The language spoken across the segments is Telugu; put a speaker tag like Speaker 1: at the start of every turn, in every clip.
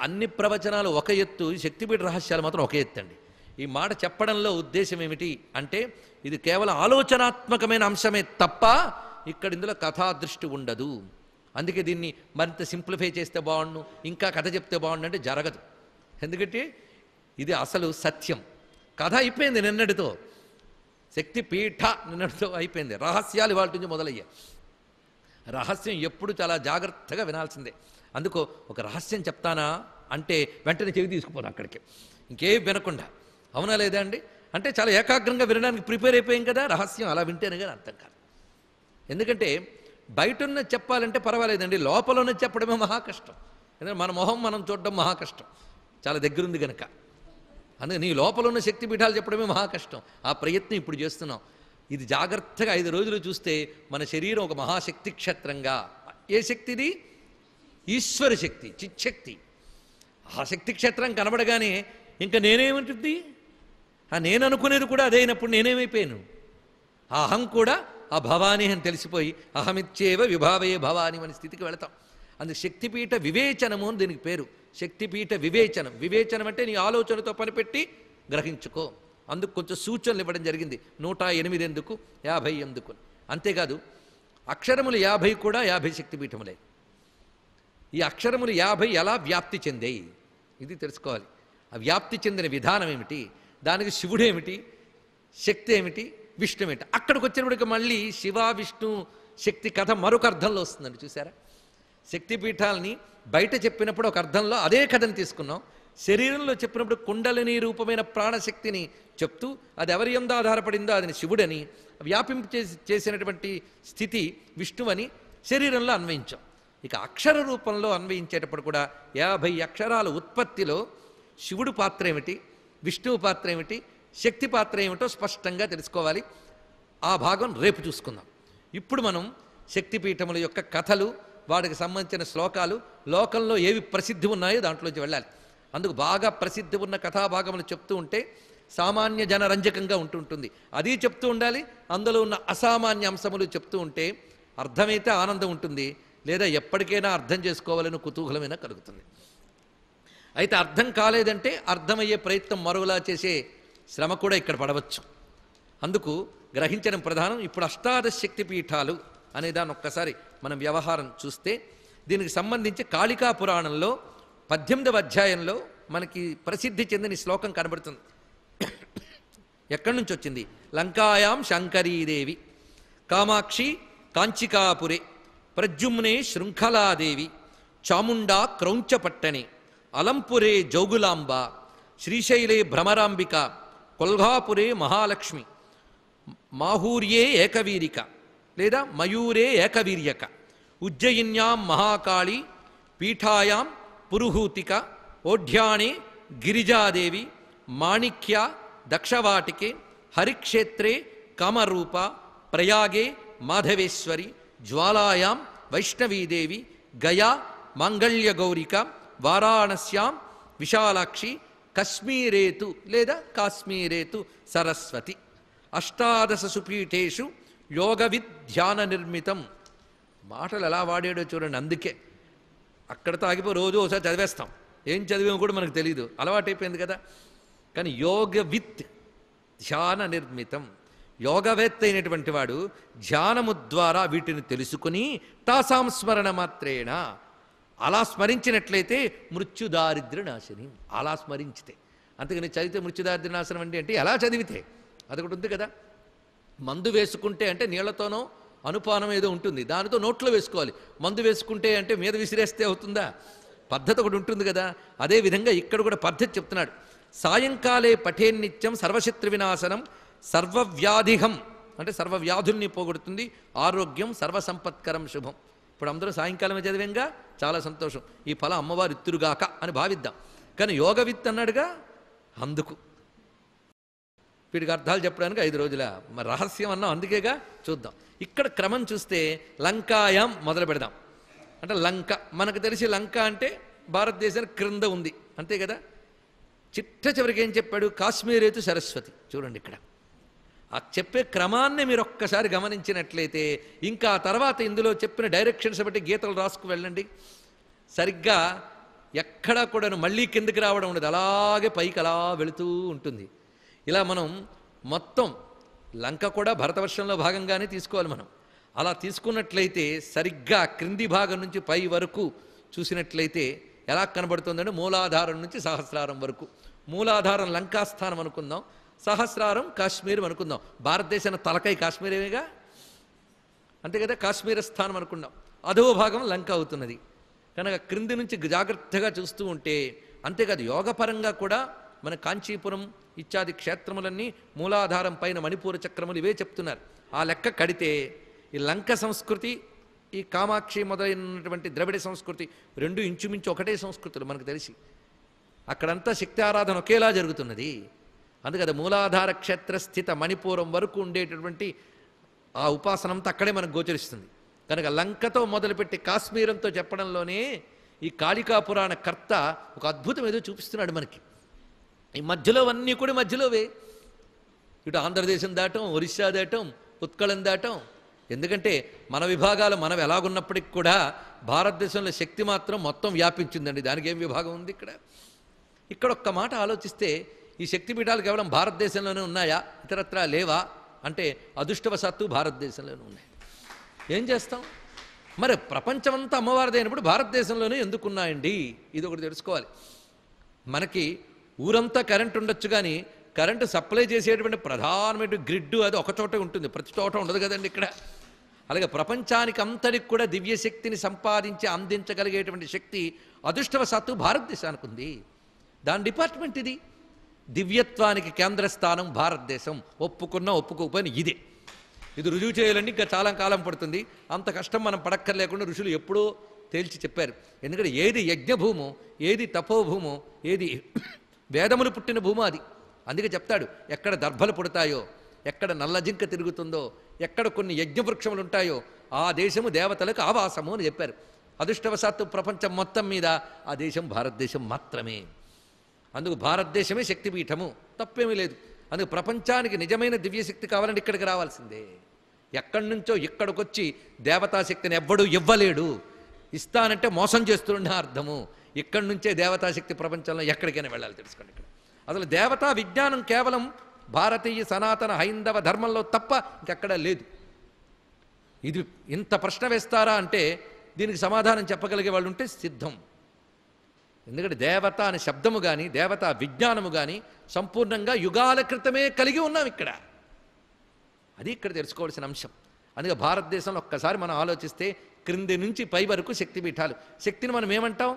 Speaker 1: అన్ని ప్రవచనాలు ఒక ఎత్తు, శక్తిపీఠ రహస్యాలు మాత్రం ఒక ఎత్తు అండి. ఈ మాట చెప్పడంలో ఉద్దేశం ఏమిటి అంటే ఇది కేవలం ఆలోచనాత్మకమైన అంశమే తప్ప ఇక్కడ ఇందులో కథాదృష్టి ఉండదు. అందుకే దీన్ని మరింత సింప్లిఫై చేస్తే బాగుండు, ఇంకా కథ చెప్తే బాగుండు అంటే జరగదు. ఎందుకంటే ఇది అసలు సత్యం. కథ అయిపోయింది నిన్నటితో, శక్తిపీఠ నిన్నటితో అయిపోయింది. రహస్యాలు ఇవాళ నుంచి మొదలయ్యాయి. రహస్యం ఎప్పుడు చాలా జాగ్రత్తగా వినాల్సిందే. అందుకో ఒక రహస్యం చెప్తానా అంటే వెంటనే చెవి తీసుకుపోను అక్కడికి, ఇంకేం వినకుండా. అవునా లేదా అండి? అంటే చాలా ఏకాగ్రంగా వినడానికి ప్రిపేర్ అయిపోయాం కదా. రహస్యం అలా వింటేనే కానీ అర్థం కాదు. ఎందుకంటే బయటన్న చెప్పాలంటే పర్వాలేదండి, లోపల ఉన్నది చెప్పడమే మహా కష్టం. ఎందుకంటే మన మొహం మనం చూడడం మహా కష్టం, చాలా దగ్గరుంది కనుక. అందుకే నీ లోపల ఉన్న శక్తి పీఠాలు చెప్పడమే మహా కష్టం. ఆ ప్రయత్నం ఇప్పుడు చేస్తున్నాం. ఇది జాగ్రత్తగా 5 రోజులు చూస్తే మన శరీరం ఒక మహాశక్తి క్షేత్రంగా. ఏ శక్తిది? ఈశ్వర శక్తి, చిచ్చక్తి. ఆ శక్తి క్షేత్రం కనబడగానే ఇంకా నేనేమింటుంది? నేను అనుకునేది కూడా అదే అయినప్పుడు నేనేమైపోయాను? ఆ అహం కూడా ఆ భవానీ అని తెలిసిపోయి అహమిచ్చేవ విభావే భవాని అనే స్థితికి వెళతాం. అందుకు శక్తిపీఠ వివేచనము అని దీనికి పేరు. శక్తిపీఠ వివేచనం. వివేచనం అంటే నీ ఆలోచనతో పనిపెట్టి గ్రహించుకో. అందుకు కొంచెం సూచనలు ఇవ్వడం జరిగింది. 108 ఎందుకు, 50 ఎందుకు. అంతేకాదు అక్షరములు 50 కూడా 50 శక్తిపీఠములే. ఈ అక్షరములు 50 ఎలా వ్యాప్తి చెందాయి ఇది తెలుసుకోవాలి. ఆ వ్యాప్తి చెందిన విధానం ఏమిటి, దానికి శివుడేమిటి, శక్తి ఏమిటి, విష్ణు ఏమిటి. అక్కడికి వచ్చినప్పటికి మళ్ళీ శివ విష్ణు శక్తి కథ మరొక అర్థంలో వస్తుందండి. చూసారా? శక్తిపీఠాలని బయట చెప్పినప్పుడు ఒక అర్థంలో అదే కథని తీసుకున్నాం. శరీరంలో చెప్పినప్పుడు కుండలిని రూపమైన ప్రాణశక్తిని చెప్తూ అది ఎవరి యందు ఆధారపడిందో అది శివుడని, వ్యాపింపు చేసినటువంటి స్థితి విష్ణువని శరీరంలో అన్వయించాం. ఇక అక్షర రూపంలో అన్వయించేటప్పుడు కూడా 50 అక్షరాల ఉత్పత్తిలో శివుడు పాత్ర ఏమిటి, విష్ణువు పాత్ర ఏమిటి, శక్తి పాత్ర ఏమిటో స్పష్టంగా తెలుసుకోవాలి. ఆ భాగం రేపు చూసుకుందాం. ఇప్పుడు మనం శక్తిపీఠముల యొక్క కథలు, వాటికి సంబంధించిన శ్లోకాలు, లోకంలో ఏవి ప్రసిద్ధి ఉన్నాయో దాంట్లోంచి వెళ్ళాలి. అందుకు బాగా ప్రసిద్ధి ఉన్న కథాభాగములు చెప్తూ ఉంటే సామాన్య జనరంజకంగా ఉంటుంటుంది. అది చెప్తూ ఉండాలి. అందులో ఉన్న అసామాన్య అంశములు చెప్తూ ఉంటే అర్థమైతే ఆనందం ఉంటుంది, లేదా ఎప్పటికైనా అర్థం చేసుకోవాలని కుతూహలమైనా కలుగుతుంది. అయితే అర్థం కాలేదంటే అర్థమయ్యే ప్రయత్నం మరోలా చేసే శ్రమ కూడా ఇక్కడ పడవచ్చు. అందుకు గ్రహించడం ప్రధానం. ఇప్పుడు అష్టాదశ శక్తిపీఠాలు అనే దాన్ని ఒక్కసారి మనం వ్యవహారం చూస్తే దీనికి సంబంధించి కాళికా పురాణంలో 18వ అధ్యాయంలో మనకి ప్రసిద్ధి చెందిన శ్లోకం కనబడుతుంది. ఎక్కడి నుంచి వచ్చింది? లంకాయాం శంకరీదేవి, కామాక్షి కాంచికాపురే, ప్రద్యుమ్నే శృంఖలాదేవి, చాముండా క్రౌంచపట్టణే, అలంపురే జౌగులాంబ, శ్రీశైలే భ్రమరాంబిక, కొల్హాపురే మహాలక్ష్మి, మాహూర్యే ఏకవీరిక లేదా మయూరే ఏకవీర్యక, ఉజ్జయిన్యాం మహాకాళి, పీఠాయాం పురుహూతిక, ఓఢ్యాణే గిరిజాదేవి, మాణిక్య దక్షవాటికే, హరిక్షేత్రే కామరూప, ప్రయాగే మాధవేశ్వరి, జ్వాలాయాం వైష్ణవీదేవి, గయా మాంగళ్యగౌరిక, వారాణస్యాం విశాలాక్షి, కశ్మీరేతు లేదా కాశ్మీరేతు సరస్వతి. అష్టాదశ సుపీఠేషు యోగవిద్ ధ్యాన నిర్మితం. మాటలు ఎలా వాడాడో చూడండి. అందుకే అక్కడతో ఆగిపో రోజు ఒకసారి చదివేస్తాం, ఏం చదివామో కూడా మనకు తెలియదు, అలవాటైపోయింది కదా. కానీ యోగవిత్ ధ్యాన నిర్మితం, యోగవేత్త అయినటువంటి వాడు ధ్యానము ద్వారా వీటిని తెలుసుకుని తాసాం స్మరణ మాత్రేణ అలా స్మరించినట్లయితే మృత్యుదారిద్ర్య నాశని. అలా స్మరించితే, అందుకని చదివితే మృత్యుదారిద్ర్య నాశనం అంటే ఎలా చదివితే అదొకటి ఉంది కదా. మందు వేసుకుంటే అంటే నీళ్లతోనో అనుపానం ఏదో ఉంటుంది, దానితో నోట్లో వేసుకోవాలి. మందు వేసుకుంటే అంటే మీద విసిరేస్తే అవుతుందా? పద్ధతి ఒకటి ఉంటుంది కదా. అదేవిధంగా ఇక్కడ కూడా పద్ధతి చెప్తున్నాడు. సాయంకాలే పఠేన్నిత్యం సర్వశత్రు వినాశనం, సర్వవ్యాధిహం అంటే సర్వవ్యాధుల్ని పోగొడుతుంది, ఆరోగ్యం సర్వసంపత్కరం శుభం. ఇప్పుడు అందరూ సాయంకాలమే చదివేంగా, చాలా సంతోషం. ఈ ఫలం అమ్మవారు ఇత్తురుగాక అని భావిద్దాం. కానీ యోగవిత్ అన్నాడుగా, అందుకు వీటికి అర్థాలు చెప్పడానికి 5 రోజుల మరి రహస్యం అన్నాం, అందుకేగా. చూద్దాం. ఇక్కడ క్రమం చూస్తే లంకాయాం మొదలు పెడదాం. అంటే లంక మనకు తెలిసి లంక అంటే భారతదేశానికి క్రింద ఉంది, అంతే కదా. చిట్ట చివరికి ఏం చెప్పాడు? కాశ్మీరేతు సరస్వతి. చూడండి ఇక్కడ ఆ చెప్పే క్రమాన్ని మీరు ఒక్కసారి గమనించినట్లయితే ఇంకా తర్వాత ఇందులో చెప్పిన డైరెక్షన్స్ బట్టి గీతలు రాసుకు వెళ్ళండి. సరిగ్గా ఎక్కడా కూడా మళ్ళీ కిందకి రావడం ఉండదు, అలాగే పైకి అలా వెళుతూ ఉంటుంది. ఇలా మనం మొత్తం లంక కూడా భరతవర్షంలో భాగంగానే తీసుకోవాలి మనం. అలా తీసుకున్నట్లయితే సరిగ్గా క్రింది భాగం నుంచి పై వరకు చూసినట్లయితే ఎలా కనబడుతుందంటే మూలాధారం నుంచి సహస్రారం వరకు. మూలాధారం లంకాస్థానం అనుకుందాం, సహస్రారం కాశ్మీరం అనుకుందాం. భారతదేశాన్ని తలకై కాశ్మీరమేగా, అంతే కదా, కాశ్మీర స్థానం అనుకున్నాం. అదో భాగం లంక అవుతున్నది. కనుక క్రింది నుంచి జాగ్రత్తగా చూస్తూ ఉంటే, అంతేకాదు యోగపరంగా కూడా మన కాంచీపురం ఇత్యాది క్షేత్రములన్నీ మూలాధారం పైన మణిపూర చక్రములు ఇవే చెప్తున్నారు. ఆ లెక్క కడితే ఈ లంక సంస్కృతి, ఈ కామాక్షి మొదలైనటువంటి ద్రవిడ సంస్కృతి రెండు ఇంచుమించు ఒకటే సంస్కృతులు మనకు తెలిసి. అక్కడంతా శక్తి ఆరాధన ఒకేలా జరుగుతున్నది. అందుకది మూలాధార క్షేత్ర స్థిత మణిపూరం వరకు ఉండేటటువంటి ఆ ఉపాసనంతా అక్కడే మనకు గోచరిస్తుంది. కనుక లంకతో మొదలుపెట్టి కాశ్మీరంతో చెప్పడంలోనే ఈ కాళికా పురాణ కర్త ఒక అద్భుతం ఏదో చూపిస్తున్నాడు మనకి. ఈ మధ్యలో అన్నీ కూడా మధ్యలోవే. ఇటు ఆంధ్రదేశం దాటం, ఒరిస్సా దాటం, ఉత్కళం దాటం. ఎందుకంటే మన విభాగాలు మనం ఎలాగున్నప్పటికి కూడా భారతదేశంలో శక్తి మాత్రం మొత్తం వ్యాపించిందండి. దానికి ఏం విభాగం ఉంది ఇక్కడ? ఇక్కడ ఒక్క మాట ఆలోచిస్తే ఈ శక్తిపీఠాలు కేవలం భారతదేశంలోనే ఉన్నాయా, ఇతరత్రా లేవా అంటే అదృష్టవశాత్తు భారతదేశంలోనే ఉన్నాయి. ఏం చేస్తాం మరి? ప్రపంచమంతా అమ్మవారిది అయినప్పుడు భారతదేశంలోనే ఎందుకున్నాయండి? ఇది ఒకటి తెలుసుకోవాలి. మనకి ఊరంతా కరెంట్ ఉండొచ్చు, కానీ కరెంటు సప్లై చేసేటువంటి ప్రధానమైన గ్రిడ్డు అది ఒక చోట ఉంటుంది, ప్రతి చోట ఉండదు కదండి ఇక్కడ. అలాగే ప్రపంచానికి అంతటికి కూడా దివ్యశక్తిని సంపాదించి అందించగలిగేటువంటి శక్తి అదృష్టవశాత్తు భారతదేశానికి ఉంది. దాని డిపార్ట్మెంట్ ఇది. దివ్యత్వానికి కేంద్ర స్థానం భారతదేశం. ఒప్పుకున్నా ఒప్పుకోకపోయినా ఇదే. ఇది రుజువు చేయాలండి ఇంకా చాలా కాలం పడుతుంది. అంత కష్టం మనం పడక్కర్లేకుండా ఋషులు ఎప్పుడూ తేల్చి చెప్పారు. ఎందుకంటే ఏది యజ్ఞభూమో, ఏది తపోభూమో, ఏది వేదములు పుట్టిన భూమో అది. అందుకే చెప్తాడు, ఎక్కడ దర్భలు పుడతాయో, ఎక్కడ నల్లజింక తిరుగుతుందో, ఎక్కడ కొన్ని యజ్ఞవృక్షములు ఉంటాయో ఆ దేశము దేవతలకు ఆవాసము అని చెప్పారు. అదృష్టవశాత్తు ప్రపంచం మొత్తం మీద ఆ దేశం భారతదేశం మాత్రమే. అందుకు భారతదేశమే శక్తిపీఠము, తప్పేమీ లేదు. అందుకు ప్రపంచానికి నిజమైన దివ్యశక్తి కావాలంటే ఇక్కడికి రావాల్సిందే. ఎక్కడి నుంచో ఇక్కడికొచ్చి దేవతాశక్తిని ఎవ్వడూ ఇవ్వలేడు. ఇస్తానంటే మోసం చేస్తున్న అర్థము. ఇక్కడి నుంచే దేవతాశక్తి ప్రపంచంలో ఎక్కడికైనా వెళ్ళాలి. తెలుసుకోండి, ఇక్కడ అసలు దేవతా విజ్ఞానం కేవలం భారతీయ సనాతన హైందవ ధర్మంలో తప్ప ఇంకెక్కడా లేదు. ఇది ఇంత ప్రశ్న వేస్తారా అంటే దీనికి సమాధానం చెప్పగలిగే వాళ్ళు ఉంటే సిద్ధం. ఎందుకంటే దేవత అనే శబ్దము కానీ దేవతా విజ్ఞానము కానీ సంపూర్ణంగా యుగాల క్రితమే కలిగి ఉన్నాం ఇక్కడ. అది ఇక్కడ తెలుసుకోవాల్సిన అంశం. అందుకే భారతదేశంలో ఒక్కసారి మనం ఆలోచిస్తే క్రింది నుంచి పై వరకు శక్తిపీఠాలు. శక్తిని మనం ఏమంటాం?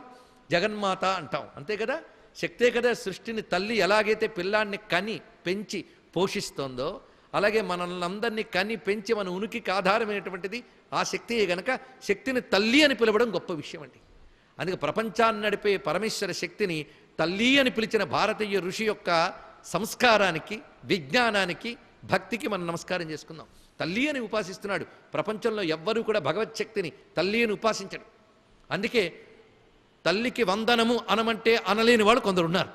Speaker 1: జగన్మాత అంటాం, అంతే కదా. శక్తే కదా సృష్టిని తల్లి ఎలాగైతే పిల్లాన్ని కని పెంచి పోషిస్తోందో అలాగే మనల్ని అందరినీ కని పెంచి మన ఉనికికి ఆధారమైనటువంటిది ఆ శక్తియే గనక శక్తిని తల్లి అని పిలవడం గొప్ప విషయం అండి. అందుకే ప్రపంచాన్ని నడిపే పరమేశ్వర శక్తిని తల్లి అని పిలిచిన భారతీయ ఋషి యొక్క సంస్కారానికి, విజ్ఞానానికి, భక్తికి మనం నమస్కారం చేసుకుందాం. తల్లి అని ఉపాసిస్తున్నాడు. ప్రపంచంలో ఎవ్వరూ కూడా భగవత్ శక్తిని తల్లి అని ఉపాసించడు. అందుకే తల్లికి వందనము అనమంటే అనలేని వాళ్ళు కొందరు ఉన్నారు.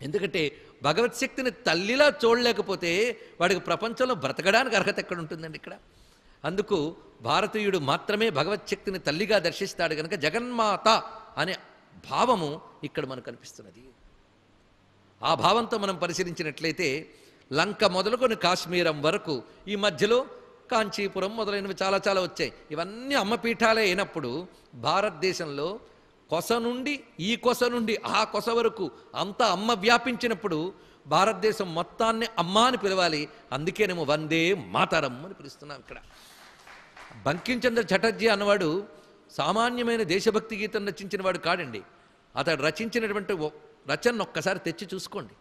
Speaker 1: ఎందుకంటే భగవత్ శక్తిని తల్లిలా చూడలేకపోతే వాడికి ప్రపంచంలో బ్రతకడానికి అర్హత ఎక్కడ ఉంటుందండి ఇక్కడ. అందుకు భారతీయుడు మాత్రమే భగవత్ శక్తిని తల్లిగా దర్శిస్తాడు కనుక జగన్మాత అనే భావము ఇక్కడ మనకు కనిపిస్తున్నది. ఆ భావంతో మనం పరిశీలించినట్లయితే లంక మొదలుకొని కాశ్మీరం వరకు ఈ మధ్యలో కాంచీపురం మొదలైనవి చాలా చాలా వచ్చాయి. ఇవన్నీ అమ్మపీఠాలే అయినప్పుడు భారతదేశంలో కొస నుండి ఈ కొస నుండి ఆ కొస వరకు అంతా అమ్మ వ్యాపించినప్పుడు భారతదేశం మొత్తాన్ని అమ్మ అని పిలవాలి. అందుకేనేమో వందే మాతరం అని పిలుస్తున్నాం ఇక్కడ. బంకించంద్ర చటర్జీ అన్నవాడు సామాన్యమైన దేశభక్తి గీతం రచించిన వాడు కాడండి. అతడు రచించినటువంటి రచనను ఒక్కసారి తెచ్చి చూసుకోండి.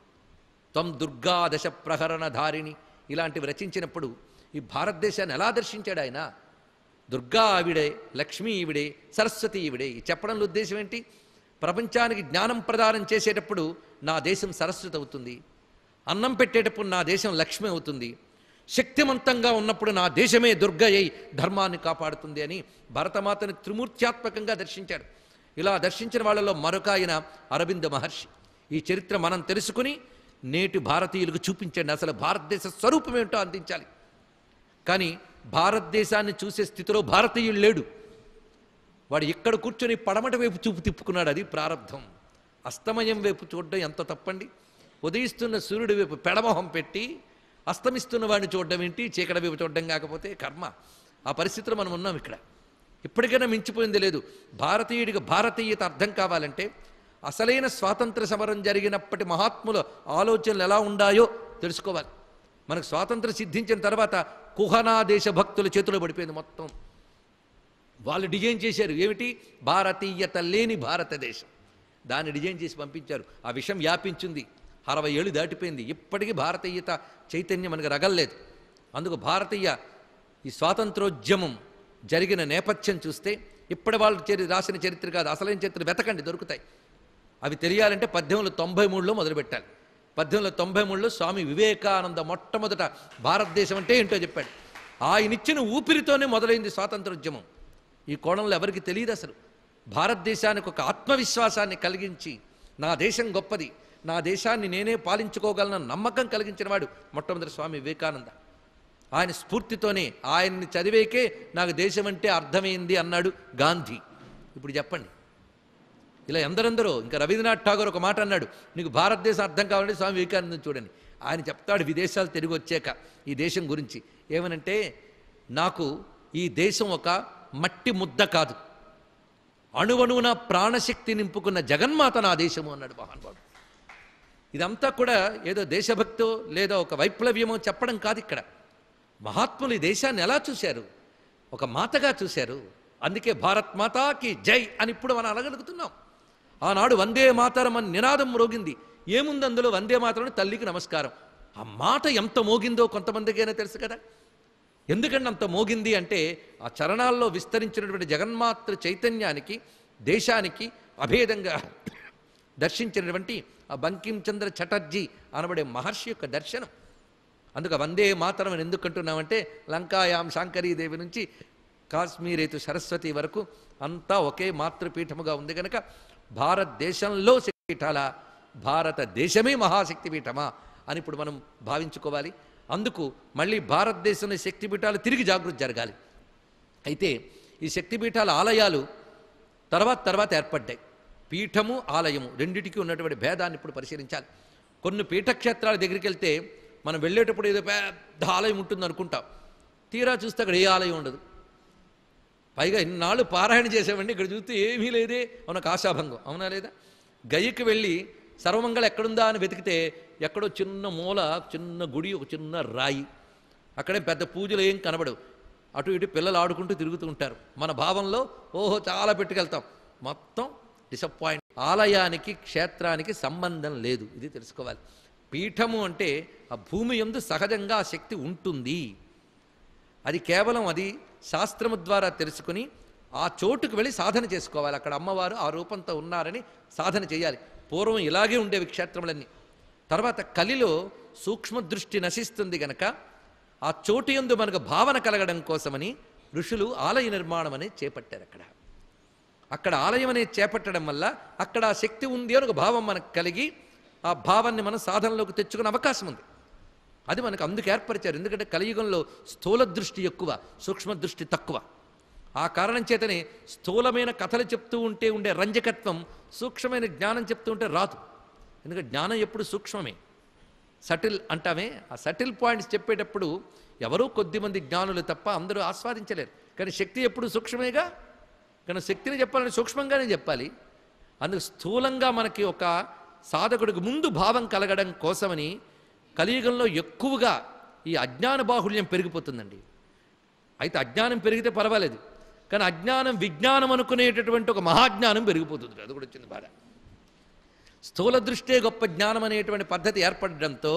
Speaker 1: త్వం దుర్గా దశ ప్రహరణ ధారిణి ఇలాంటివి రచించినప్పుడు ఈ భారతదేశాన్ని ఎలా దర్శించాడు ఆయన? దుర్గా ఆవిడే, లక్ష్మీ ఈవిడే, సరస్వతి ఈవిడే. ఈ చెప్పడంలో ఉద్దేశం ఏంటి? ప్రపంచానికి జ్ఞానం ప్రదానం చేసేటప్పుడు నా దేశం సరస్వతి అవుతుంది, అన్నం పెట్టేటప్పుడు నా దేశం లక్ష్మి అవుతుంది, శక్తిమంతంగా ఉన్నప్పుడు నా దేశమే దుర్గయ్యి ధర్మాన్ని కాపాడుతుంది అని భరతమాతని త్రిమూర్త్యాత్మకంగా దర్శించాడు. ఇలా దర్శించిన వాళ్ళలో మరొక ఆయన అరవింద మహర్షి. ఈ చరిత్ర మనం తెలుసుకుని నేటి భారతీయులకు చూపించండి. అసలు భారతదేశ స్వరూపం ఏమిటో అందించాలి. కానీ భారతదేశాన్ని చూసే స్థితిలో భారతీయుడు లేడు. వాడు ఇక్కడ కూర్చొని పడమట వైపు చూపు తిప్పుకున్నాడు, అది ప్రారంధం. అస్తమయం వైపు చూడడం ఎంత తప్పండి. ఉదయిస్తున్న సూర్యుడి వైపు పెడమొహం పెట్టి అస్తమిస్తున్న వాడిని చూడడం ఏంటి, చీకటి వైపు చూడడం కాకపోతే కర్మ. ఆ పరిస్థితిలో మనం ఉన్నాం ఇక్కడ. ఇప్పటికైనా మించిపోయింది లేదు. భారతీయుడికి భారతీయత అర్థం కావాలంటే అసలైన స్వాతంత్ర సమరం జరిగినప్పటి మహాత్ముల ఆలోచనలు ఎలా ఉండాయో తెలుసుకోవాలి. మనకు స్వాతంత్రం సిద్ధించిన తర్వాత కుహనా దేశభక్తుల చేతిలో పడిపోయింది మొత్తం. వాళ్ళు డిజైన్ చేశారు ఏమిటి, భారతీయత లేని భారతదేశం. దాన్ని డిజైన్ చేసి పంపించారు. ఆ విషయం వ్యాపించింది, 60 ఏళ్ళు దాటిపోయింది. ఇప్పటికీ భారతీయత చైతన్యం మనకు రగల్లేదు. అందుకు భారతీయ ఈ స్వాతంత్రోద్యమం జరిగిన నేపథ్యం చూస్తే ఇప్పటి వాళ్ళు రాసిన చరిత్ర కాదు, అసలైన చరిత్ర వెతకండి, దొరుకుతాయి. అవి తెలియాలంటే 1893లో మొదలుపెట్టాలి. 1893లో స్వామి వివేకానంద మొట్టమొదట భారతదేశం అంటే ఏంటో చెప్పాడు. ఆయనిచ్చిన ఊపిరితోనే మొదలైంది స్వాతంత్రోద్యమం. ఈ కోణంలో ఎవరికి తెలియదు అసలు. భారతదేశానికి ఒక ఆత్మవిశ్వాసాన్ని కలిగించి నా దేశం గొప్పది, నా దేశాన్ని నేనే పాలించుకోగలన నమ్మకం కలిగించిన వాడు మొట్టమొదటి స్వామి వివేకానంద. ఆయన స్ఫూర్తితోనే, ఆయన్ని చదివేకే నాకు దేశం అంటే అర్థమైంది అన్నాడు గాంధీ. ఇప్పుడు చెప్పండి, ఇలా ఎందరెందరో. ఇంకా రవీంద్రనాథ్ ఠాగూర్ ఒక మాట అన్నాడు, నీకు భారతదేశం అర్థం కావాలంటే స్వామి వివేకానందం చూడండి. ఆయన చెప్తాడు విదేశాలు తిరిగి వచ్చాక ఈ దేశం గురించి ఏమనంటే, నాకు ఈ దేశం ఒక మట్టి ముద్ద కాదు, అణువణువున ప్రాణశక్తి నింపుకున్న జగన్మాత నా దేశము అన్నాడు మహానుభావుడు. ఇదంతా కూడా ఏదో దేశభక్తో లేదా ఒక వైప్లవ్యమో చెప్పడం కాదు. ఇక్కడ మహాత్ములు ఈ దేశాన్ని ఎలా చూశారు, ఒక మాతగా చూశారు. అందుకే భారత్ మాతాకి జై అని ఇప్పుడు మనం అనగలుగుతున్నాం. ఆనాడు వందే మాతరం అని నినాదం మ్రోగింది. ఏముంది అందులో, వందే మాతరం తల్లికి నమస్కారం. ఆ మాట ఎంత మోగిందో కొంతమందికైనా తెలుసు కదా. ఎందుకంటే అంత మోగింది అంటే ఆ చరణాల్లో విస్తరించినటువంటి జగన్మాతృ చైతన్యానికి, దేశానికి అభేదంగా దర్శించినటువంటి ఆ బంకించంద్ర చటర్జీ అనబడే మహర్షి యొక్క దర్శనం. అందుకు వందే మాతరం అని ఎందుకు అంటున్నామంటే, లంకాయాం శాంకరీదేవి నుంచి కాశ్మీరేతు సరస్వతి వరకు అంతా ఒకే మాతృపీఠముగా ఉంది కనుక భారతదేశంలో శక్తిపీఠాల, భారతదేశమే మహాశక్తిపీఠమా అని ఇప్పుడు మనం భావించుకోవాలి. అందుకు మళ్ళీ భారతదేశంలో శక్తిపీఠాలు తిరిగి జాగృతి జరగాలి. అయితే ఈ శక్తిపీఠాల ఆలయాలు తర్వాత ఏర్పడ్డాయి. పీఠము ఆలయము రెండిటికి ఉన్నటువంటి భేదాన్ని ఇప్పుడు పరిశీలించాలి. కొన్ని పీఠక్షేత్రాల దగ్గరికి వెళ్తే మనం వెళ్ళేటప్పుడు ఏదో పెద్ద ఆలయం ఉంటుంది అనుకుంటాం, తీరా చూస్తే అక్కడ ఏ ఆలయం ఉండదు. పైగా ఇన్నాళ్ళు పారాయణ చేసామండి, ఇక్కడ చూస్తే ఏమీ లేదే మనకు ఆశాభంగం, అవునా లేదా? గయ్యకి వెళ్ళి సర్వమంగళ ఎక్కడుందా అని వెతికితే ఎక్కడో చిన్న మూల, చిన్న గుడి, ఒక చిన్న రాయి, అక్కడే పెద్ద పూజలు ఏం కనబడవు. అటు ఇటు పిల్లలు ఆడుకుంటూ తిరుగుతూ ఉంటారు. మన భావంలో ఓహో చాలా పెట్టుకెళ్తాం, మొత్తం డిసప్పాయింట్. ఆలయానికి క్షేత్రానికి సంబంధం లేదు, ఇది తెలుసుకోవాలి. పీఠము అంటే ఆ భూమి యందు సహజంగా ఆ శక్తి ఉంటుంది. అది కేవలం అది శాస్త్రము ద్వారా తెలుసుకుని ఆ చోటుకు వెళ్ళి సాధన చేసుకోవాలి. అక్కడ అమ్మవారు ఆ రూపంతో ఉన్నారని సాధన చేయాలి. పూర్వం ఇలాగే ఉండేవి క్షేత్రములన్నీ. తర్వాత కలిలో సూక్ష్మ దృష్టి నశిస్తుంది గనక ఆ చోటు యందు మనకు భావన కలగడం కోసమని ఋషులు ఆలయ నిర్మాణం అనేది చేపట్టారు. అక్కడ ఆలయం అనేది చేపట్టడం వల్ల అక్కడ ఆ శక్తి ఉంది అని ఒక భావం మనకు కలిగి ఆ భావాన్ని మనం సాధనలోకి తెచ్చుకునే అవకాశం ఉంది. అది మనకు అందుకు ఏర్పరిచారు. ఎందుకంటే కలియుగంలో స్థూల దృష్టి ఎక్కువ, సూక్ష్మ దృష్టి తక్కువ. ఆ కారణం చేతనే స్థూలమైన కథలు చెప్తూ ఉంటే ఉండే రంజకత్వం సూక్ష్మమైన జ్ఞానం చెప్తూ ఉంటే రాదు. ఎందుకంటే జ్ఞానం ఎప్పుడు సూక్ష్మమే, సటిల్ అంటామే. ఆ సటిల్ పాయింట్స్ చెప్పేటప్పుడు ఎవరో కొద్దిమంది జ్ఞానులు తప్ప అందరూ ఆస్వాదించలేరు. కానీ శక్తి ఎప్పుడు సూక్ష్మమేగా, కానీ శక్తిని చెప్పాలని సూక్ష్మంగానే చెప్పాలి. అందుకు స్థూలంగా మనకి ఒక సాధకుడికి ముందు భావం కలగడం కోసమని కలియుగంలో ఎక్కువగా ఈ అజ్ఞాన బాహుళ్యం పెరిగిపోతుందండి. అయితే అజ్ఞానం పెరిగితే పర్వాలేదు, కానీ అజ్ఞానం విజ్ఞానం అనుకునేటటువంటి ఒక మహాజ్ఞానం పెరిగిపోతుంది. అది కూడా వచ్చింది బాధ. స్థూల దృష్టే గొప్ప జ్ఞానం అనేటువంటి పద్ధతి ఏర్పడడంతో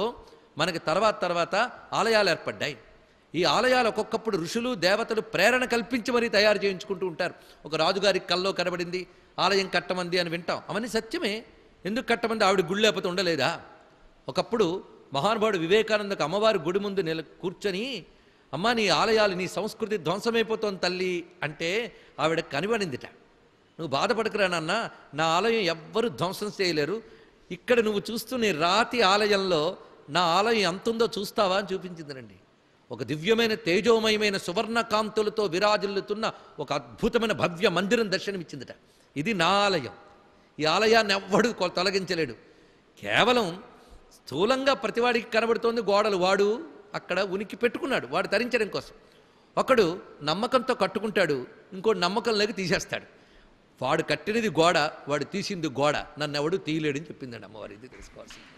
Speaker 1: మనకి తర్వాత ఆలయాలు ఏర్పడ్డాయి. ఈ ఆలయాలు ఒక్కొక్కప్పుడు ఋషులు దేవతలు ప్రేరణ కల్పించి మరీ తయారు చేయించుకుంటూ ఉంటారు. ఒక రాజుగారికి కల్లో కనబడింది, ఆలయం కట్టమంది అని వింటాం. అవన్నీ సత్యమే. ఎందుకు కట్టమంది? ఆవిడ గుడి లేకపోతే ఉండలేదా? ఒకప్పుడు మహానుభావుడు వివేకానందకు అమ్మవారి గుడి ముందు కూర్చొని, అమ్మ నీ ఆలయాలు, నీ సంస్కృతి ధ్వంసమైపోతోంది తల్లి అంటే ఆవిడ కనిపడిందిట. నువ్వు బాధపడకురా నాన్న, నా ఆలయం ఎవ్వరూ ధ్వంసం చేయలేరు. ఇక్కడ నువ్వు చూస్తున్న రాతి ఆలయంలో నా ఆలయం ఎంత ఉందో చూస్తావా అని చూపించిందిరండి. ఒక దివ్యమైన తేజోమయమైన సువర్ణ కాంతులతో విరాజిల్లుతున్న ఒక అద్భుతమైన భవ్య మందిరం దర్శనమిచ్చిందట. ఇది నా ఆలయం. ఈ ఆలయాన్ని ఎవ్వడు తొలగించలేడు. కేవలం స్థూలంగా ప్రతివాడికి కనబడుతోంది గోడలు. వాడు అక్కడ ఉనికి పెట్టుకున్నాడు, వాడు తరించడం కోసం. ఒకడు నమ్మకంతో కట్టుకుంటాడు, ఇంకోటి నమ్మకం లేక తీసేస్తాడు. వాడు కట్టినది గోడ, వాడు తీసింది గోడ. నన్ను ఎవడు తీయలేడని చెప్పిందండి అమ్మవారు. ఇది తెలుసుకోవాల్సింది.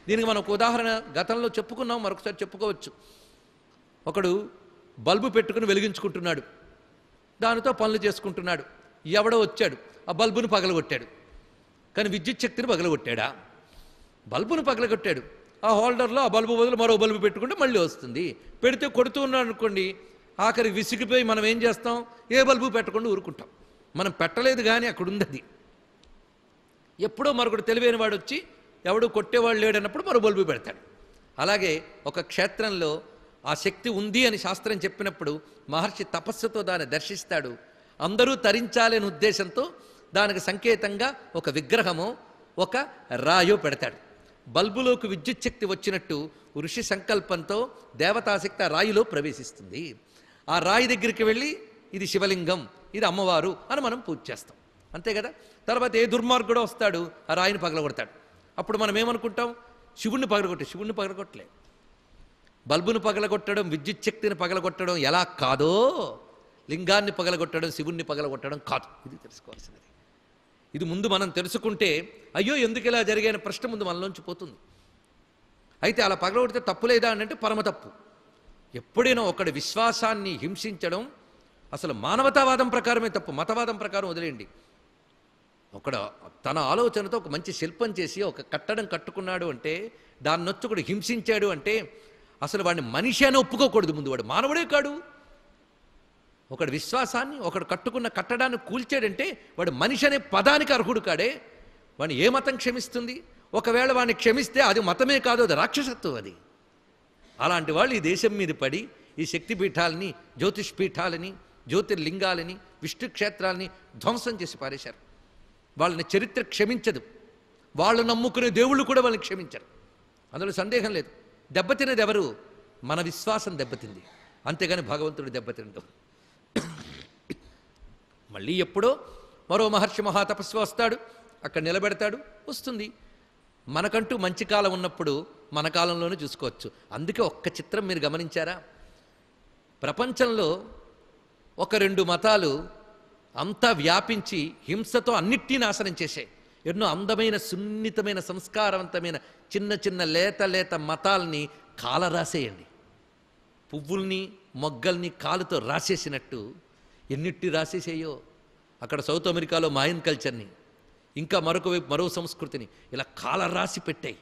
Speaker 1: దీనికి మనం ఒక ఉదాహరణ గతంలో చెప్పుకున్నాం, మరొకసారి చెప్పుకోవచ్చు. ఒకడు బల్బు పెట్టుకుని వెలిగించుకుంటున్నాడు, దానితో పనులు చేసుకుంటున్నాడు. ఎవడో వచ్చాడు, ఆ బల్బును పగలగొట్టాడు. కానీ విద్యుత్ శక్తిని పగలగొట్టాడా? బల్బును పగలగొట్టాడు. ఆ హోల్డర్లో ఆ బల్బు బదులు మరో బల్బు పెట్టుకుంటే మళ్ళీ వస్తుంది. పెడితే కొడుతూ ఉన్నాడు అనుకోండి, ఆఖరికి విసిగిపోయి మనం ఏం చేస్తాం? ఏ బల్బు పెట్టకుండా ఊరుకుంటాం. మనం పెట్టలేదు కానీ అక్కడ ఉంది అది. ఎప్పుడో మరొకడు తెలివైన వాడు వచ్చి ఎవడు కొట్టేవాడు లేడన్నప్పుడు మరో బల్బు పెడతాడు. అలాగే ఒక క్షేత్రంలో ఆ శక్తి ఉంది అని శాస్త్రం చెప్పినప్పుడు మహర్షి తపస్సుతో దాన్ని దర్శిస్తాడు. అందరూ తరించాలనే ఉద్దేశంతో దానికి సంకేతంగా ఒక విగ్రహమో ఒక రాయో పెడతాడు. బల్బులోకి విద్యుత్ శక్తి వచ్చినట్టు ఋషి సంకల్పంతో దేవతాశక్తి ఆ రాయిలో ప్రవేశిస్తుంది. ఆ రాయి దగ్గరికి వెళ్ళి ఇది శివలింగం, ఇది అమ్మవారు అని మనం పూజ చేస్తాం. అంతే కదా. తర్వాత ఏ దుర్మార్గుడో వస్తాడు, ఆ రాయిని పగలగొడతాడు. అప్పుడు మనం ఏమనుకుంటాం? శివుణ్ణి పగలగొట్టలే. బల్బును పగలగొట్టడం, విద్యుత్ శక్తిని పగలగొట్టడం ఎలా కాదో లింగాన్ని పగలగొట్టడం, శివుణ్ణి పగలగొట్టడం కాదు. ఇది తెలుసుకోవాల్సినది. ఇది ముందు మనం తెలుసుకుంటే అయ్యో ఎందుకు ఇలా జరిగిన ప్రశ్న ముందు మనలోంచి పోతుంది. అయితే అలా పగలగొడితే తప్పు లేదా అంటే పరమ తప్పు. ఎప్పుడైనా ఒకడి విశ్వాసాన్ని హింసించడం అసలు మానవతావాదం ప్రకారమే తప్పు, మతవాదం ప్రకారం వదిలేయండి. ఒకడు తన ఆలోచనతో ఒక మంచి శిల్పం చేసి ఒక కట్టడం కట్టుకున్నాడు అంటే, దాన్ని వచ్చి ఒకడు హింసించాడు అంటే అసలు వాడిని మనిషి అని ఒప్పుకోకూడదు. ముందు వాడు మానవుడే కాడు. ఒకడు విశ్వాసాన్ని, ఒకడు కట్టుకున్న కట్టడాన్ని కూల్చాడంటే వాడు మనిషి అనే పదానికి అర్హుడు కాడే. వాడిని ఏ మతం క్షమిస్తుంది? ఒకవేళ వాడిని క్షమిస్తే అది మతమే కాదు, అది రాక్షసత్వం. అది అలాంటి వాళ్ళు ఈ దేశం మీద పడి ఈ శక్తిపీఠాలని, జ్యోతిష్పీఠాలని, జ్యోతిర్లింగాలని, విష్ణు క్షేత్రాలని ధ్వంసం చేసి పారేశారు. వాళ్ళని చరిత్ర క్షమించదు. వాళ్ళు నమ్ముకునే దేవుళ్ళు కూడా వాళ్ళని క్షమించరు. అందులో సందేహం లేదు. దెబ్బతినేది ఎవరు? మన విశ్వాసం దెబ్బతింది, అంతేగాని భగవంతుడు దెబ్బతింటాం. మళ్ళీ ఎప్పుడో మరో మహర్షి మహాతపస్సు వస్తాడు, అక్కడ నిలబెడతాడు, వస్తుంది. మనకంటూ మంచి కాలం ఉన్నప్పుడు మన కాలంలోనే చూసుకోవచ్చు. అందుకే ఒక్క చిత్రం మీరు గమనించారా? ప్రపంచంలో ఒక రెండు మతాలు అంతా వ్యాపించి హింసతో అన్నిటినీ నాశనం చేశాయి. ఎన్నో అందమైన సున్నితమైన సంస్కారవంతమైన చిన్న చిన్న లేత లేత మతాల్ని కాలరాసేయండి. పువ్వుల్ని మొగ్గల్ని కాలుతో రాసేసినట్టు ఎన్నిటి రాసేసేయో. అక్కడ సౌత్ అమెరికాలో మాయన్ కల్చర్ని, ఇంకా మరొక వైపు మరో సంస్కృతిని ఇలా కాలరాసి పెట్టాయి.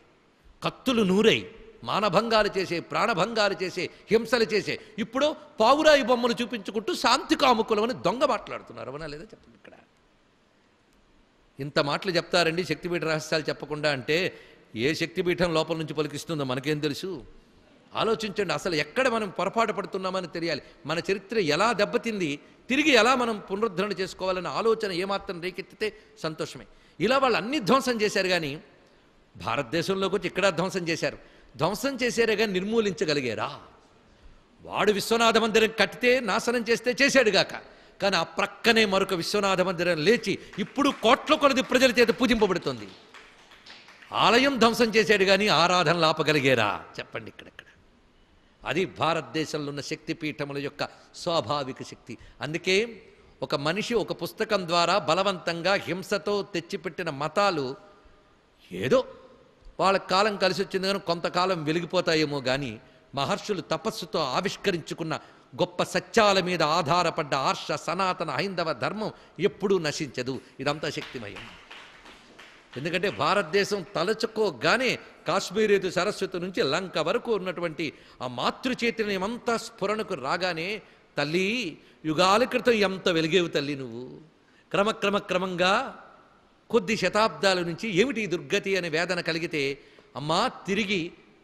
Speaker 1: కత్తులు నూరై మానభంగాలు చేసే, ప్రాణభంగాలు చేసే, హింసలు చేసే. ఇప్పుడు పావురాయి బొమ్మలు చూపించుకుంటూ శాంతి కాముకులమని దొంగ మాట్లాడుతున్నారు. అవునా లేదా చెప్పండి. ఇక్కడ ఇంత మాటలు చెప్తారండి శక్తిపీఠ రహస్యాలు చెప్పకుండా. అంటే ఏ శక్తిపీఠం లోపల నుంచి పలికిస్తుందో మనకేం తెలుసు? ఆలోచించండి. అసలు ఎక్కడ మనం పొరపాటు పడుతున్నామని తెలియాలి. మన చరిత్ర ఎలా దెబ్బతింది, తిరిగి ఎలా మనం పునరుద్ధరణ చేసుకోవాలనే ఆలోచన ఏమాత్రం రేకెత్తితే సంతోషమే. ఇలా వాళ్ళు అన్ని ధ్వంసం చేశారు, కానీ భారతదేశంలోకి వచ్చి ఇక్కడ ధ్వంసం చేశారు. ధ్వంసం చేశారే కానీ నిర్మూలించగలిగారా? వాడు విశ్వనాథ మందిరం కట్టితే, నాశనం చేస్తే చేశాడుగాక, కానీ ఆ ప్రక్కనే మరొక విశ్వనాథ మందిరం లేచి ఇప్పుడు కోట్ల కొలది ప్రజల చేత పూజింపబడుతుంది. ఆలయం ధ్వంసం చేశాడు కానీ ఆరాధనలు ఆపగలిగారా? చెప్పండి. ఇక్కడెక్కడ అది భారతదేశంలో ఉన్న శక్తిపీఠముల యొక్క స్వాభావిక శక్తి. అందుకే ఒక మనిషి ఒక పుస్తకం ద్వారా బలవంతంగా హింసతో తెచ్చిపెట్టిన మతాలు ఏదో వాళ్ళ కాలం కలిసి వచ్చింది కానీ కొంతకాలం వెలిగిపోతాయేమో, కానీ మహర్షులు తపస్సుతో ఆవిష్కరించుకున్న గొప్ప సత్యాల మీద ఆధారపడ్డ ఆర్ష సనాతన హైందవ ధర్మం ఎప్పుడూ నశించదు. ఇదంతా శక్తిమయం. ఎందుకంటే భారతదేశం తలచుకోగానే కాశ్మీరేతు సరస్వతి నుంచి లంక వరకు ఉన్నటువంటి ఆ మాతృచైతన్యమంతా స్ఫురణకు రాగానే, తల్లి యుగాల క్రితం ఎంత వెలిగేవు తల్లి నువ్వు. క్రమంగా కొద్ది శతాబ్దాల నుంచి ఏమిటి ఈ దుర్గతి అనే వేదన కలిగితే, అమ్మా తిరిగి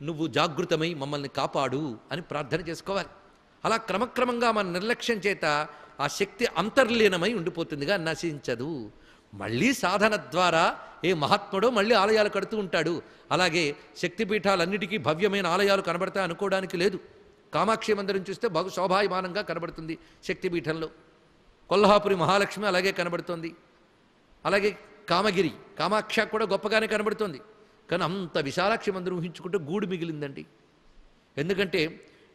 Speaker 1: నువ్వు జాగృతమై మమ్మల్ని కాపాడు అని ప్రార్థన చేసుకోవాలి. అలా క్రమంగా మన నిర్లక్ష్యం చేత ఆ శక్తి అంతర్లీనమై ఉండిపోతుందిగా, నశించదు. మళ్ళీ సాధన ద్వారా ఏ మహాత్ముడో మళ్ళీ ఆలయాలు కడుతూ ఉంటాడు. అలాగే శక్తిపీఠాలన్నిటికీ భవ్యమైన ఆలయాలు కనబడతాయి అనుకోవడానికి లేదు. కామాక్షి మందిరం చూస్తే బహు శోభాయమానంగా కనబడుతుంది శక్తిపీఠంలో. కొల్హాపురి మహాలక్ష్మి అలాగే కనబడుతోంది. అలాగే కామగిరి కామాక్ష కూడా గొప్పగానే కనబడుతోంది. కానీ అంత విశాలాక్షి మందిరం ఊహించుకుంటే గూడు మిగిలిందండి. ఎందుకంటే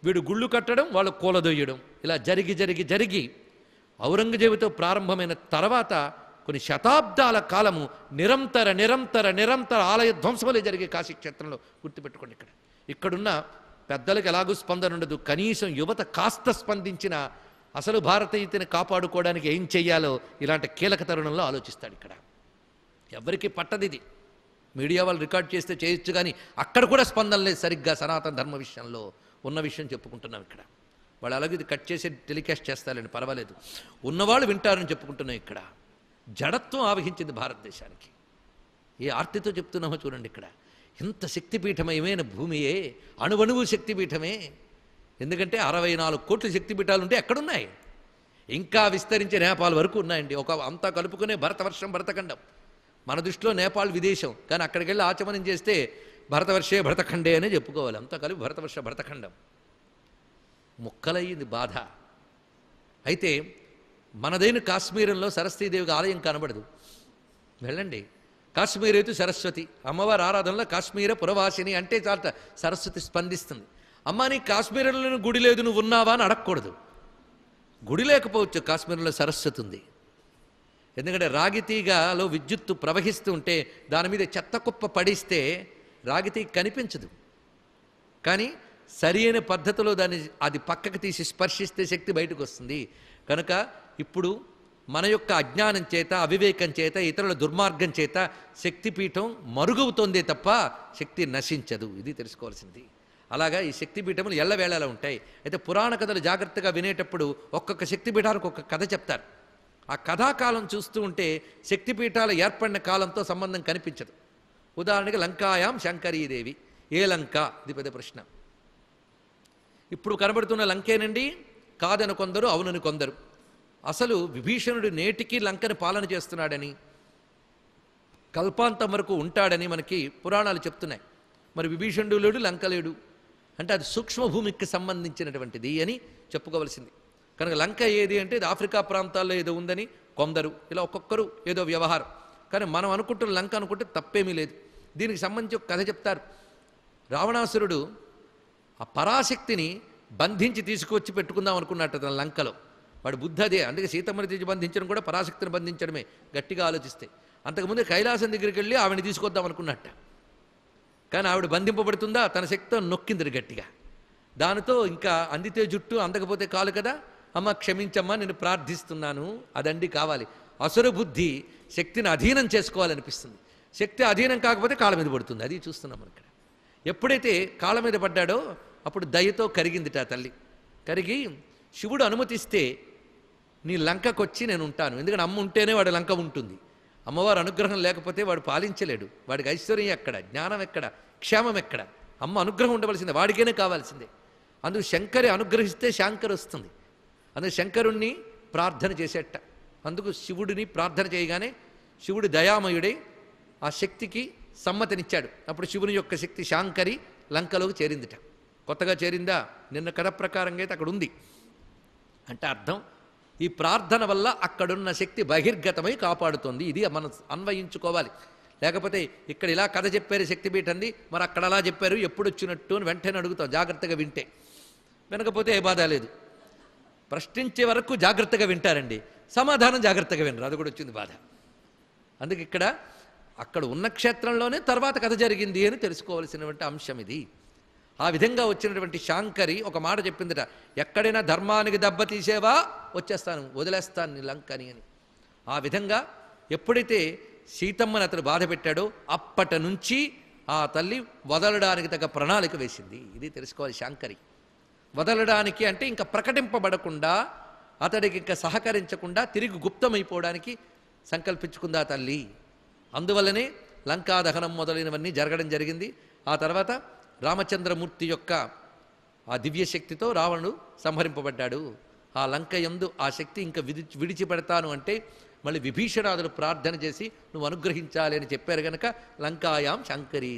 Speaker 1: వీడు గుళ్ళు కట్టడం, వాళ్ళు కూలదొయ్యడం, ఇలా జరిగి జరిగి జరిగి ఔరంగజేబుతో ప్రారంభమైన తర్వాత కొన్ని శతాబ్దాల కాలము నిరంతర నిరంతర నిరంతర ఆలయ ధ్వంసములే జరిగే కాశీక్షేత్రంలో. గుర్తుపెట్టుకోండి, ఇక్కడున్న పెద్దలకు ఎలాగూ స్పందన ఉండదు. కనీసం యువత కాస్త స్పందించిన అసలు భారతీయతని కాపాడుకోవడానికి ఏం చెయ్యాలో ఇలాంటి కీలక తరుణంలో ఆలోచిస్తాడు. ఇక్కడ ఎవరికి పట్టదిది. మీడియా వాళ్ళు రికార్డ్ చేస్తే చేయొచ్చు, కానీ అక్కడ కూడా స్పందన లేదు సరిగ్గా. సనాతన ధర్మ విషయంలో ఉన్న విషయం చెప్పుకుంటున్నాం. ఇక్కడ వాళ్ళు అలాగే ఇది కట్ చేసి టెలికాస్ట్ చేస్తారండి, పర్వాలేదు, ఉన్నవాళ్ళు వింటారని చెప్పుకుంటున్నాం. ఇక్కడ జడత్వం ఆవహించింది భారతదేశానికి. ఏ ఆర్తితో చెప్తున్నామో చూడండి. ఇక్కడ ఇంత శక్తిపీఠమయమైన భూమియే, అణువణువు శక్తిపీఠమే. ఎందుకంటే 64 కోట్ల శక్తిపీఠాలు ఉంటే ఎక్కడున్నాయి? ఇంకా విస్తరించే నేపాల్ వరకు ఉన్నాయండి. అంతా కలుపుకునే భరతవర్షం, భరతఖండం. మన దృష్టిలో నేపాల్ విదేశం, కానీ అక్కడికి వెళ్ళి ఆచమనం చేస్తే భరతవర్షే భరతఖండే అనే చెప్పుకోవాలి. అంతా కలిపి భరతవర్ష భరతఖండం. ముక్కలయ్యింది బాధ. అయితే మనదైన కాశ్మీరంలో సరస్వతీదేవికి ఆలయం కనబడదు. వెళ్ళండి, కాశ్మీర్ అయితే సరస్వతి అమ్మవారి ఆరాధనలో కాశ్మీర పురవాసిని అంటే చాలట సరస్వతి స్పందిస్తుంది. అమ్మ నీ కాశ్మీరంలో గుడి లేదు, నువ్వు ఉన్నావా అని అడగకూడదు. గుడి లేకపోవచ్చు, కాశ్మీరంలో సరస్వతి ఉంది. ఎందుకంటే రాగితీగలో విద్యుత్తు ప్రవహిస్తూ ఉంటే దాని మీద చెత్త కుప్ప పడిస్తే రాగితీగ కనిపించదు, కానీ సరి అయిన పద్ధతిలో అది పక్కకు తీసి స్పర్శిస్తే శక్తి బయటకు వస్తుంది. కనుక ఇప్పుడు మన యొక్క అజ్ఞానం చేత, అవివేకం చేత, ఇతరుల దుర్మార్గం చేత శక్తిపీఠం మరుగవుతోందే తప్ప శక్తి నశించదు. ఇది తెలుసుకోవాల్సింది. అలాగా ఈ శక్తిపీఠములు ఎల్లవేళలా ఉంటాయి. అయితే పురాణ కథలు జాగ్రత్తగా వినేటప్పుడు ఒక్కొక్క శక్తిపీఠానికి ఒక్కొక్క కథ చెప్తారు. ఆ కథాకాలం చూస్తూ ఉంటే శక్తిపీఠాలు ఏర్పడిన కాలంతో సంబంధం కనిపించదు. ఉదాహరణకి లంకాయాం శంకరీదేవి. ఏ లంక? ఇది పెద్ద ప్రశ్న. ఇప్పుడు కనబడుతున్న లంకేనండి? కాదని కొందరు, అవునని కొందరు. అసలు విభీషణుడు నేటికి లంకని పాలన చేస్తున్నాడని, కల్పాంతం వరకు ఉంటాడని మనకి పురాణాలు చెప్తున్నాయి. మరి విభీషణుడు లేడు, లంక లేడు అంటే అది సూక్ష్మభూమికి సంబంధించినటువంటిది అని చెప్పుకోవలసింది. కనుక లంక ఏది అంటే ఇది ఆఫ్రికా ప్రాంతాల్లో ఏదో ఉందని కొందరు, ఇలా ఒక్కొక్కరు ఏదో వ్యవహారం. కానీ మనం అనుకుంటున్న లంక అనుకుంటే తప్పేమీ లేదు. దీనికి సంబంధించి ఒక కథ చెప్తారు. రావణాసురుడు ఆ పరాశక్తిని బంధించి తీసుకువచ్చి పెట్టుకుందాం అనుకున్నట్టు తన లంకలో. వాడు బుద్ధి అదే. అందుకే సీతమ్మని తీసి బంధించడం కూడా పరాశక్తిని బంధించడమే గట్టిగా ఆలోచిస్తే. అంతకుముందే కైలాసం దగ్గరికి వెళ్ళి ఆవిడని తీసుకొద్దాం అనుకున్నట్ట. కానీ ఆవిడ బంధింపబడుతుందా? తన శక్తితో నొక్కింది గట్టిగా. దానితో ఇంకా అందితే జుట్టు, అందకపోతే కాలు కదా. అమ్మ క్షమించమ్మా, నేను ప్రార్థిస్తున్నాను, అదండి కావాలి. అసుర బుద్ధి శక్తిని అధీనం చేసుకోవాలనిపిస్తుంది. శక్తి అధీనం కాకపోతే కాళ్ళ మీద పడుతుంది. అది చూస్తున్నాం మనం ఇక్కడ. ఎప్పుడైతే కాళ్ళ మీద పడ్డాడో అప్పుడు దయతో కరిగిందిట ఆ తల్లి. కరిగి శివుడు అనుమతిస్తే నీ లంకకొచ్చి నేను ఉంటాను. ఎందుకంటే అమ్మ ఉంటేనే వాడు లంక ఉంటుంది. అమ్మవారు అనుగ్రహం లేకపోతే వాడు పాలించలేడు. వాడికి ఐశ్వర్యం ఎక్కడ, జ్ఞానం ఎక్కడ, క్షేమం ఎక్కడ? అమ్మ అనుగ్రహం ఉండవలసిందే, వాడికైనా కావాల్సిందే. అందుకు శంకరి అనుగ్రహిస్తే శాంకర్ వస్తుంది. అందుకు శంకరుణ్ణి ప్రార్థన చేసేట. అందుకు శివుడిని ప్రార్థన చేయగానే శివుడు దయామయుడై ఆ శక్తికి సమ్మతినిచ్చాడు. అప్పుడు శివుని యొక్క శక్తి శాంకరి లంకలోకి చేరిందిట. కొత్తగా చేరిందా? నిన్న కథ ప్రకారంగా అయితే అక్కడ ఉంది. అంటే అర్థం, ఈ ప్రార్థన వల్ల అక్కడున్న శక్తి బహిర్గతమై కాపాడుతుంది. ఇది మనం అన్వయించుకోవాలి. లేకపోతే ఇక్కడ ఇలా కథ చెప్పారు శక్తిపీఠంది, మరి అక్కడ అలా చెప్పారు, ఎప్పుడు వచ్చినట్టు అని వెంటనే అడుగుతాం జాగ్రత్తగా వింటే. వినకపోతే ఏ బాధ లేదు. ప్రశ్నించే వరకు జాగ్రత్తగా వింటారండి, సమాధానం జాగ్రత్తగా వినరు, అది కూడా వచ్చింది బాధ. అందుకే ఇక్కడ అక్కడ ఉన్న క్షేత్రంలోనే తర్వాత కథ జరిగింది అని తెలుసుకోవాల్సినటువంటి అంశం ఇది. ఆ విధంగా వచ్చినటువంటి శాంకరి ఒక మాట చెప్పిందిట, ఎక్కడైనా ధర్మానికి దెబ్బ తీసేవా వచ్చేస్తాను, వదిలేస్తాను నీ లంకని అని. ఆ విధంగా ఎప్పుడైతే సీతమ్మని అతడు బాధ పెట్టాడో అప్పటి నుంచి ఆ తల్లి వదలడానికి తగ్గ ప్రణాళిక వేసింది. ఇది తెలుసుకోవాలి. శాంకరి వదలడానికి అంటే ఇంకా ప్రకటింపబడకుండా, అతడికి ఇంకా సహకరించకుండా తిరిగి గుప్తమైపోవడానికి సంకల్పించుకుందా తల్లి. అందువల్లనే లంకా దహనం మొదలైనవన్నీ జరగడం జరిగింది. ఆ తర్వాత రామచంద్రమూర్తి యొక్క ఆ దివ్యశక్తితో రావణుడు సంహరింపబడ్డాడు. ఆ లంక యందు ఆ శక్తి ఇంకా విడిచిపెడతాను అంటే మళ్ళీ విభీషణాదులు ప్రార్థన చేసి నువ్వు అనుగ్రహించాలి అని చెప్పారు కనుక లంకాయాం శంకరీ.